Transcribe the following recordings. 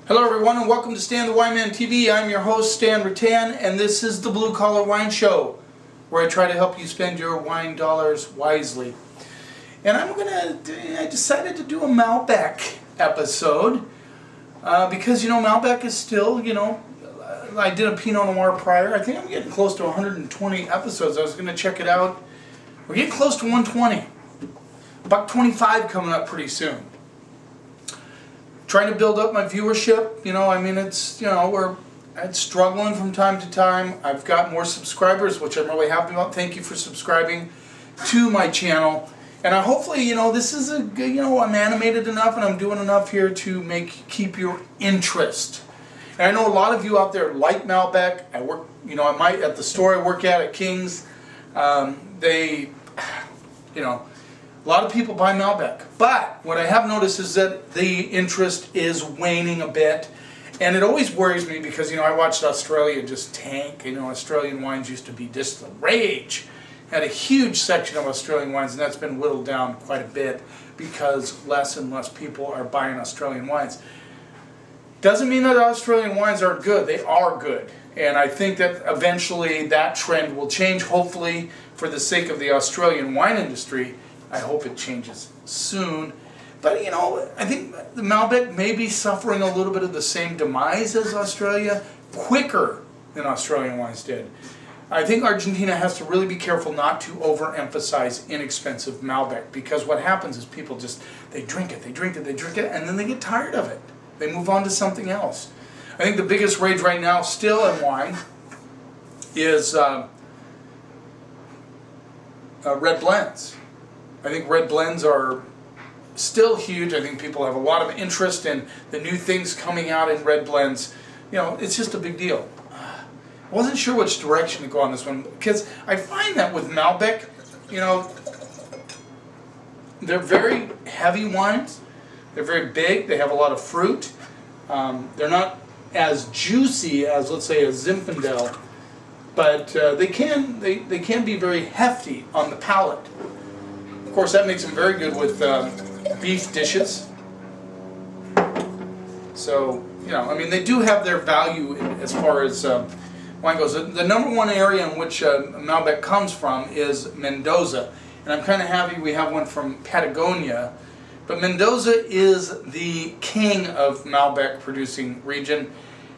Hello everyone and welcome to Stan the Wine Man TV. I'm your host Stan Rattan and this is the Blue Collar Wine Show where I try to help you spend your wine dollars wisely. And I decided to do a Malbec episode because Malbec is still, I did a Pinot Noir prior. I think I'm getting close to 120 episodes. I was going to check it out. We're getting close to 120. About 25 coming up pretty soon. Trying to build up my viewership, it's struggling from time to time. I've got more subscribers, which I'm really happy about. Thank you for subscribing to my channel. And hopefully, this is I'm animated enough and I'm doing enough here to keep your interest. And I know a lot of you out there like Malbec. I work, at the store I work at King's, a lot of people buy Malbec, but what I have noticed is that the interest is waning a bit, and it always worries me because I watched Australia just tank. Australian wines used to be just the rage. Had a huge section of Australian wines, and that's been whittled down quite a bit because less and less people are buying Australian wines. Doesn't mean that Australian wines aren't good. They are good, and I think that eventually that trend will change. Hopefully, for the sake of the Australian wine industry. I hope it changes soon. But, I think the Malbec may be suffering a little bit of the same demise as Australia, quicker than Australian wines did. I think Argentina has to really be careful not to overemphasize inexpensive Malbec, because what happens is people they drink it, and then they get tired of it. They move on to something else. I think the biggest rage right now still in wine is red blends. I think red blends are still huge. I think people have a lot of interest in the new things coming out in red blends. It's just a big deal. I wasn't sure which direction to go on this one because I find that with Malbec, they're very heavy wines. They're very big. They have a lot of fruit. They're not as juicy as, let's say, a Zinfandel, but they can be very hefty on the palate. Of course, that makes them very good with beef dishes. So, they do have their value as far as wine goes. The number one area in which Malbec comes from is Mendoza. And I'm kind of happy we have one from Patagonia. But Mendoza is the king of Malbec producing region.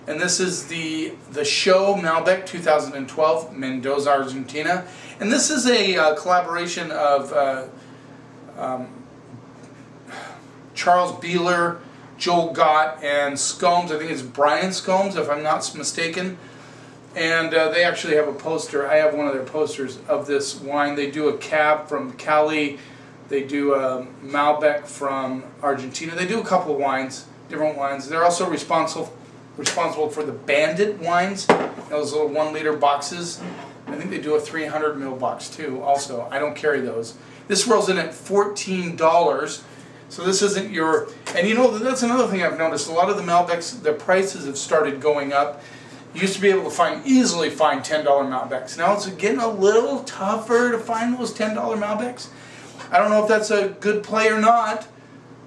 And this is the show Malbec 2012, Mendoza, Argentina. And this is a collaboration of Charles Beeler, Joel Gott, and Scombs. I think it's Brian Scombs, if I'm not mistaken. And they actually have a poster. I have one of their posters of this wine. They do a Cab from Cali. They do a Malbec from Argentina. They do a couple of wines, different wines. They're also responsible for the Bandit wines, those little 1 liter boxes. I think they do a 300 ml box too also. I don't carry those. This rolls in at $14, so this isn't your... And that's another thing I've noticed. A lot of the Malbecs, the prices have started going up. You used to be able to easily find $10 Malbecs. Now it's getting a little tougher to find those $10 Malbecs. I don't know if that's a good play or not,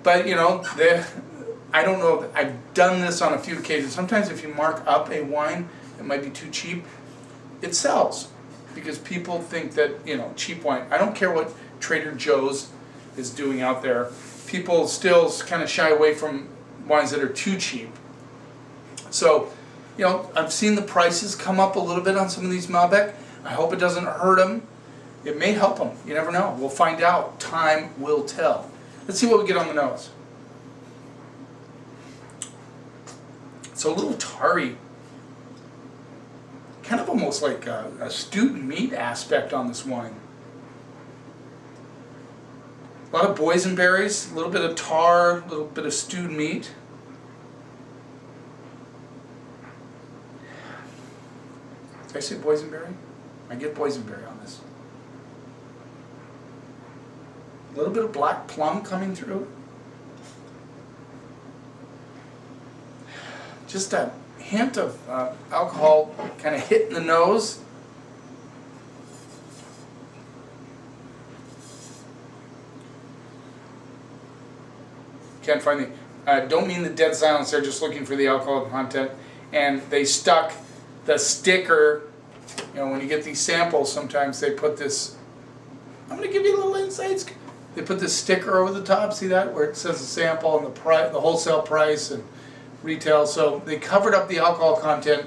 but I don't know. I've done this on a few occasions. Sometimes if you mark up a wine, it might be too cheap. It sells because people think that, cheap wine. I don't care what Trader Joe's is doing out there. People still kind of shy away from wines that are too cheap. So, I've seen the prices come up a little bit on some of these Malbec. I hope it doesn't hurt them. It may help them. You never know. We'll find out. Time will tell. Let's see what we get on the nose. It's a little tarry. Kind of almost like a stewed meat aspect on this wine. A lot of boysenberries, a little bit of tar, a little bit of stewed meat. Did I say boysenberry? I get boysenberry on this. A little bit of black plum coming through. Just a hint of alcohol kind of hitting the nose. Can't find the... Don't mean the dead silence, they're just looking for the alcohol content. And they stuck the sticker, you know, when you get these samples, sometimes they put this, I'm going to give you a little insight. They put this sticker over the top, see that, where it says the sample and the wholesale price and retail. So they covered up the alcohol content.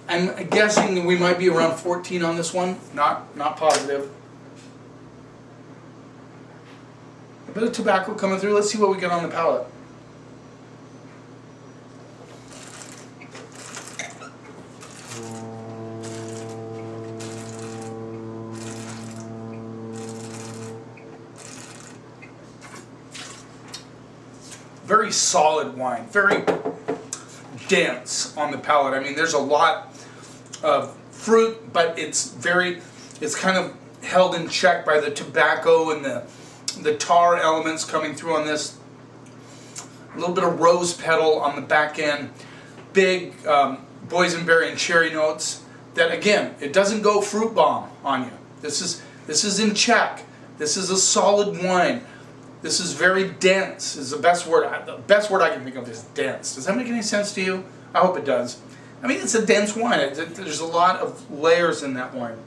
I'm guessing we might be around 14 on this one, not positive. A bit of tobacco coming through. Let's see what we get on the palate. Very solid wine, very dense on the palate. I mean, there's a lot of fruit, but it's kind of held in check by the tobacco and the tar elements coming through on this. A little bit of rose petal on the back end. Big boysenberry and cherry notes. That again, it doesn't go fruit bomb on you. This is in check. This is a solid wine. This is very dense. Is the best word. The best word I can think of is dense. Does that make any sense to you? I hope it does. I mean, it's a dense wine. There's a lot of layers in that wine.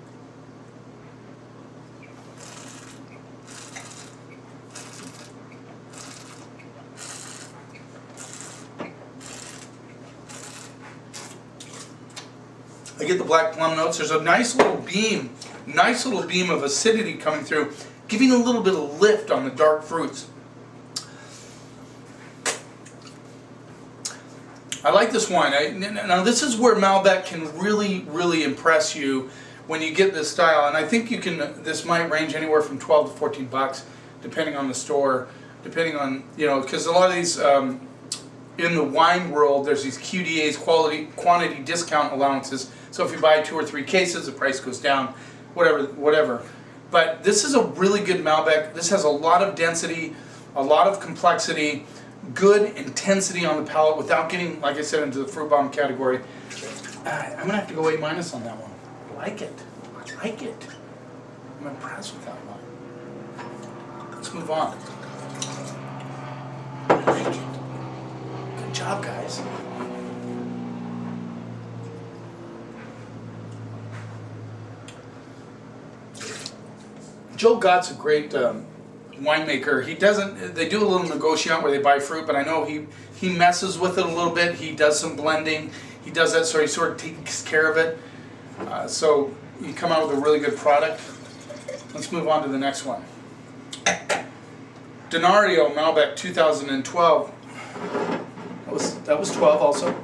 I get the black plum notes. There's a nice little beam of acidity coming through, giving a little bit of lift on the dark fruits. I like this wine. Now this is where Malbec can really, really impress you when you get this style. And I think you can. This might range anywhere from 12 to 14 bucks, depending on the store, depending on, you know, because a lot of these in the wine world, there's these QDAs, quantity discount allowances. So if you buy 2 or 3 cases, the price goes down, whatever. But this is a really good Malbec. This has a lot of density, a lot of complexity, good intensity on the palate without getting, like I said, into the fruit bomb category. I'm going to have to go A- on that one. I like it. I like it. I'm impressed with that one. Let's move on. I like it. Good job, guys. Joe Gott's a great winemaker. He doesn't. They do a little negotiate where they buy fruit, but I know he messes with it a little bit. He does some blending. He does that, so he sort of takes care of it. So you come out with a really good product. Let's move on to the next one. Denario Malbec 2012. That was 12 also.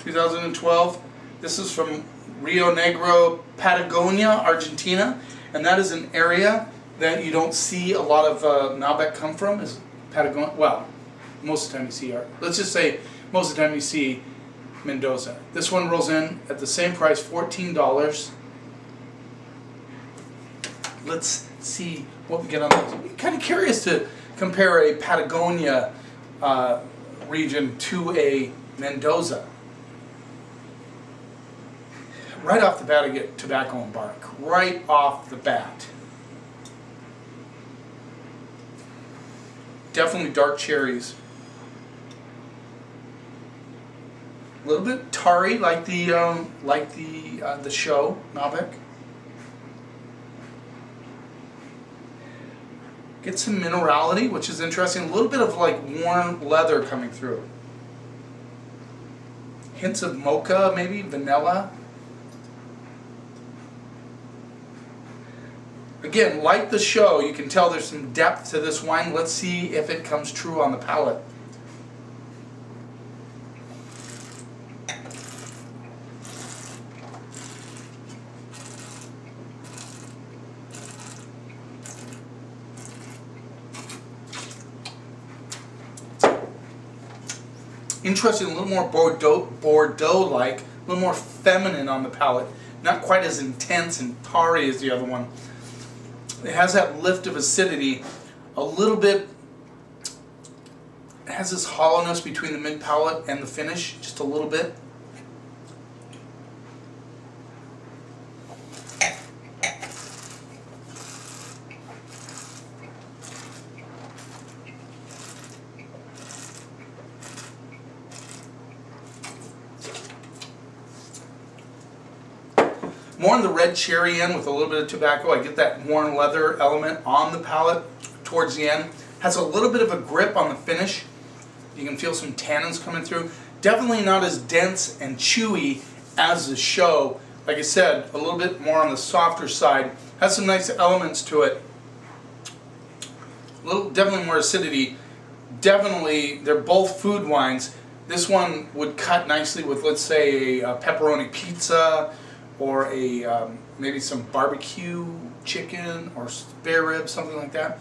2012. This is from Rio Negro, Patagonia, Argentina. And that is an area that you don't see a lot of Malbec come from, is Patagonia. Well, most of the time you see, let's just say most of the time you see Mendoza. This one rolls in at the same price, $14. Let's see what we get on this. I'm kind of curious to compare a Patagonia region to a Mendoza. Right off the bat, I get tobacco and bark. Right off the bat. Definitely dark cherries. A little bit tarry, like the show Malbec. Get some minerality, which is interesting. A little bit of like warm leather coming through. Hints of mocha, maybe vanilla. Again, like the show, you can tell there's some depth to this wine. Let's see if it comes true on the palate. Interesting, a little more Bordeaux-like, a little more feminine on the palate. Not quite as intense and tarry as the other one. It has that lift of acidity, a little bit. It has this hollowness between the mid palate and the finish, just a little bit. more on the red cherry end with a little bit of tobacco. I get that worn leather element on the palate towards the end. Has a little bit of a grip on the finish. You can feel some tannins coming through. Definitely not as dense and chewy as the show. Like I said, a little bit more on the softer side. Has some nice elements to it. Definitely more acidity. Definitely, they're both food wines. This one would cut nicely with, let's say, a pepperoni pizza, or a maybe some barbecue chicken or spare ribs, something like that.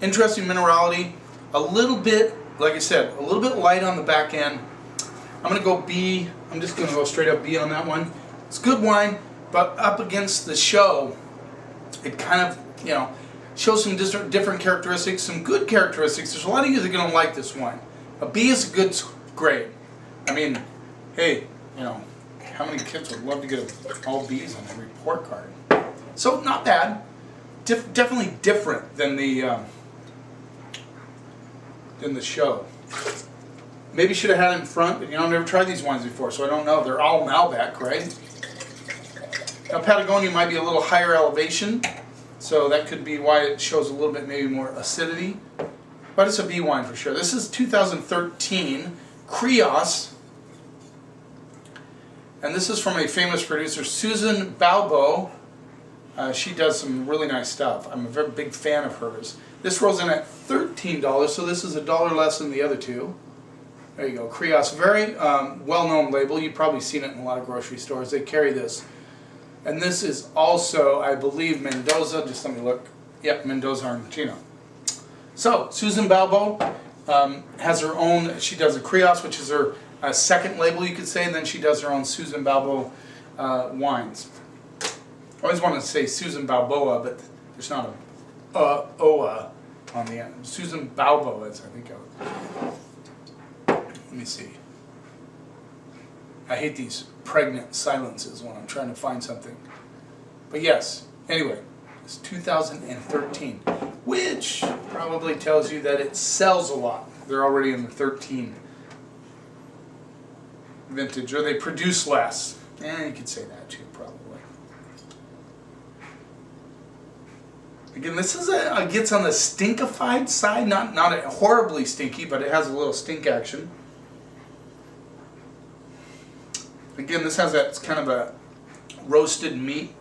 Interesting minerality, a little bit, like I said, a little bit light on the back end. I'm going to go B. I'm just going to go straight up B on that one. It's good wine, but up against the show, it kind of, you know, shows some different characteristics, some good characteristics. There's a lot of you that are going to like this wine. A B is a good grade. I mean, hey, you know, how many kids would love to get all B's on their report card? So not bad. Definitely different than the show. Maybe should have had it in front, but you know, I've never tried these wines before, so I don't know. They're all Malbec, right? Now Patagonia might be a little higher elevation, so that could be why it shows a little bit maybe more acidity. But it's a B wine for sure. This is 2013 Krios, and this is from a famous producer, Susan Balbo. She does some really nice stuff. I'm a very big fan of hers. This rolls in at $13, so this is $1 less than the other two. There you go, Krios. Very well-known label. You've probably seen it in a lot of grocery stores. They carry this. And this is also, I believe, Mendoza. Just let me look. Yep, Mendoza, Argentina. So, Susan Balbo has her own, she does a Krios, which is her second label, you could say, and then she does her own Susan Balbo wines. I always want to say Susan Balboa, but there's not a oa on the end. Susan Balbo is, I think. Let me see. I hate these pregnant silences when I'm trying to find something. But yes, anyway, it's 2013, which probably tells you that it sells a lot. They're already in the 13 vintage, or they produce less. You could say that too, probably. Again, this is gets on the stinkified side, not horribly stinky, but it has a little stink action. Again, this has that kind of a roasted meat,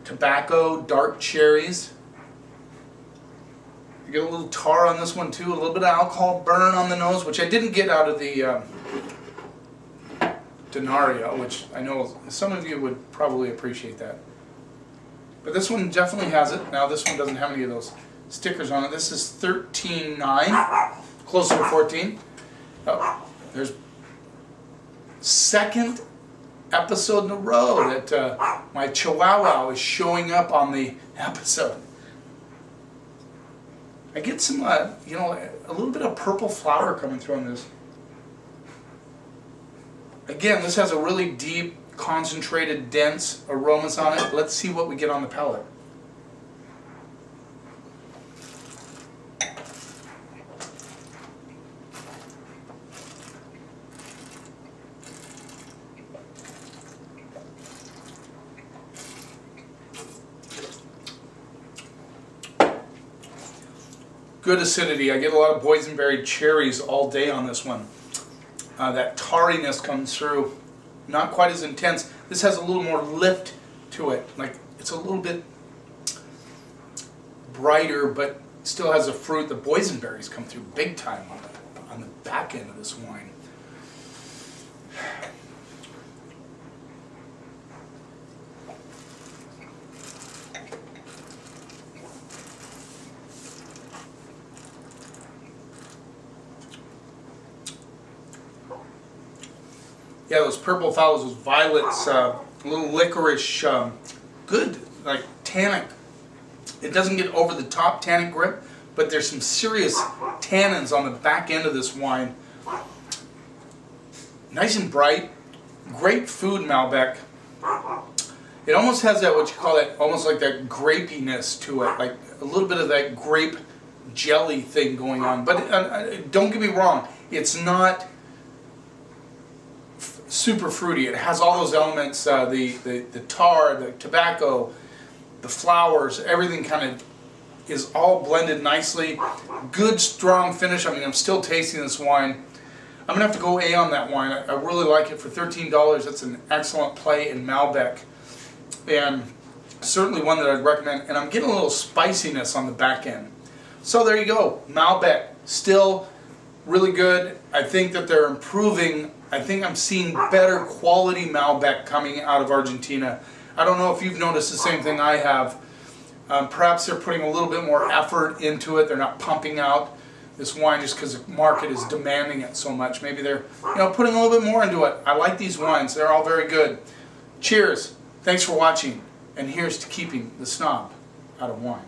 tobacco, dark cherries. You get a little tar on this one too, a little bit of alcohol burn on the nose, which I didn't get out of the Denario, which I know some of you would probably appreciate that. But this one definitely has it. Now this one doesn't have any of those stickers on it. This is 13.9, closer to 14. Oh, there's second episode in a row that my Chihuahua is showing up on the episode. I get some, you know, a little bit of purple flower coming through on this. Again, this has a really deep, concentrated, dense aromas on it. Let's see what we get on the palate. Good acidity. I get a lot of boysenberry cherries all day on this one. That tarriness comes through. Not quite as intense. This has a little more lift to it. Like, it's a little bit brighter, but still has a fruit. The boysenberries come through big time on the back end of this wine. Yeah, those purple phthalo, those violets, a little licorice, good, like tannic. It doesn't get over the top tannic grip, but there's some serious tannins on the back end of this wine. Nice and bright, great food Malbec. It almost has that, what you call it, almost like that grapiness to it, like a little bit of that grape jelly thing going on. But don't get me wrong, it's not super fruity. It has all those elements, the tar, the tobacco, the flowers, everything kind of is all blended nicely. Good strong finish. I mean, I'm still tasting this wine. I'm going to have to go A on that wine. I really like it. For $13, that's an excellent play in Malbec. And certainly one that I'd recommend. And I'm getting a little spiciness on the back end. So there you go. Malbec. Still really good. I think that they're improving. I think I'm seeing better quality Malbec coming out of Argentina. I don't know if you've noticed the same thing I have. Perhaps they're putting a little bit more effort into it. They're not pumping out this wine just because the market is demanding it so much. Maybe they're putting a little bit more into it. I like these wines. They're all very good. Cheers. Thanks for watching. And here's to keeping the snob out of wine.